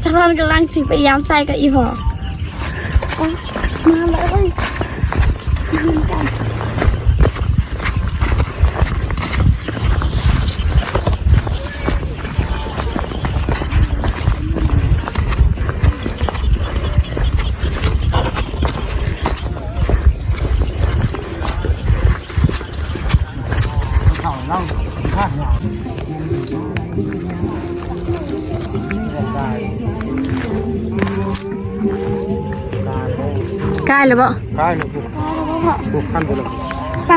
สะพอนกำลังสิพยายามใส่กับอีพอมาเลยใกล้เลยบ่ใกล้เลยปุ๊บขั้นไปเลยไป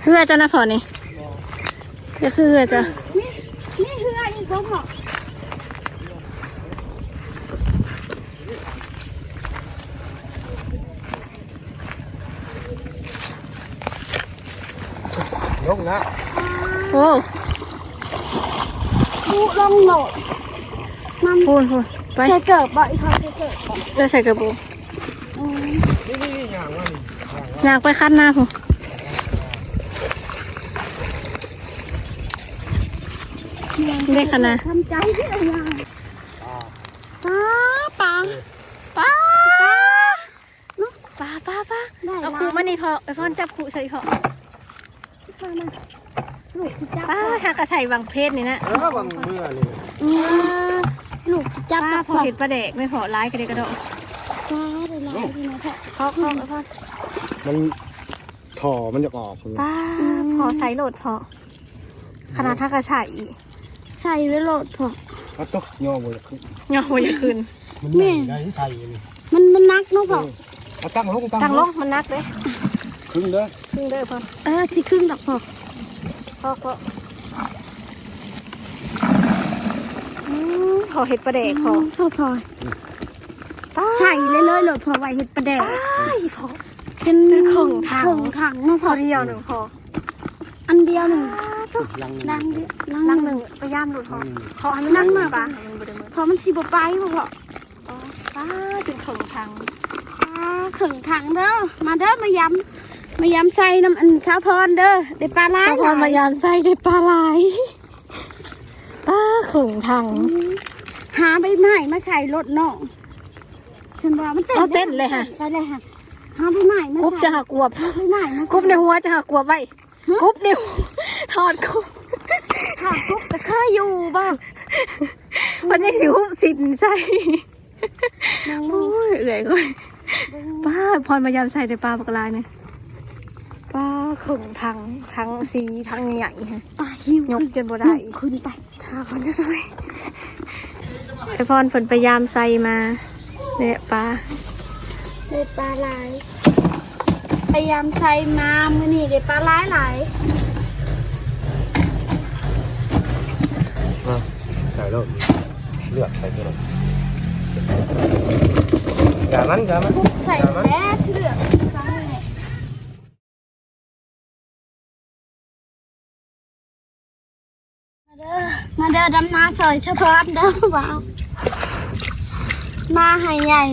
เพื่อจะนะพอนี่ก็คือจะนี่เพื่ออีกก็พอยกนะโอ้ดูลองโหลดมันพูนไปใส่เกิบบ่อีกเขาใส่เกิบบ่ใส่เกิบบ่นี่อย่างว่าอยากไปคัดหน้าผมเด็กขนาดทำใจที่อะไรป้าเอาครูมานี่พอไอพอนจับครูใส่พอป้าถ้ากระใส่บางเพศนี่นะบางเมื่อนี่ลูกจับพอเห็นปลาเด็กไม่พอร้ายกระเดกกระโดดป้าเลยร้ายนะพ่อไอพอนมันถ่อมันจะออกป้าพอใส่โหลดพอขนาดถ้ากระใส่ไว้โหลดพอก็ตกย่อบ่อยขึ้นมันแม่ได้ใส่มันนักเนาะพอตั้งลงมันนักเลยครึ่งเด้อพอที่ครึ่งดอกพอพอเห็ดปลาแดกพอใส่เลยโหลดพอไว้เห็ดปลาแดกเป็นถังเนาะพอเดียวหนึ่งพออันเดียวหนึ่งลังหนึ่งพยายามหลุดพออันนั่งมาปะพอมันชีบไปพอป้าถึงถึงถังเด้อมาเด้อมายำใส่น้ำอันสาวพรเด้อได้ปลาไหลมายำใส่ได้ปลาไหลป้าถึงถังหาใบไม้มาใส่รถเนาะฉันว่ามันเต้นเลยค่ะไปเลยค่ะหาใบไม้มาใส่กุ๊บจะหากวบใบไม้มากุ๊บในหัวจะหากวบไว้กุ๊บเดียวถอดกุ๊บก็เคยอยู่บ้างวันนี้สิวสินใส่โอ้ยเอื่อยเลยป้าพรมายามใส่ในปลาปลากรายเนี่ยป้าขึงทั้งสีทั้งใหญ่ป้าหิวยกจนบ่ได้ขึ้นไปข้าคนจะทำไมไอพรผลพยายามใส่มาเนี่ยปลาหลายพยายามใส่มามือนี่เดี๋ยวปลาหลายใส่แล้วเลือกใส่ตัวนั้นอย่ามันใส่แม่เชือกมาเด้อดำนาซอยเฉพาะเด้อบ่าวมาให้ใหญ่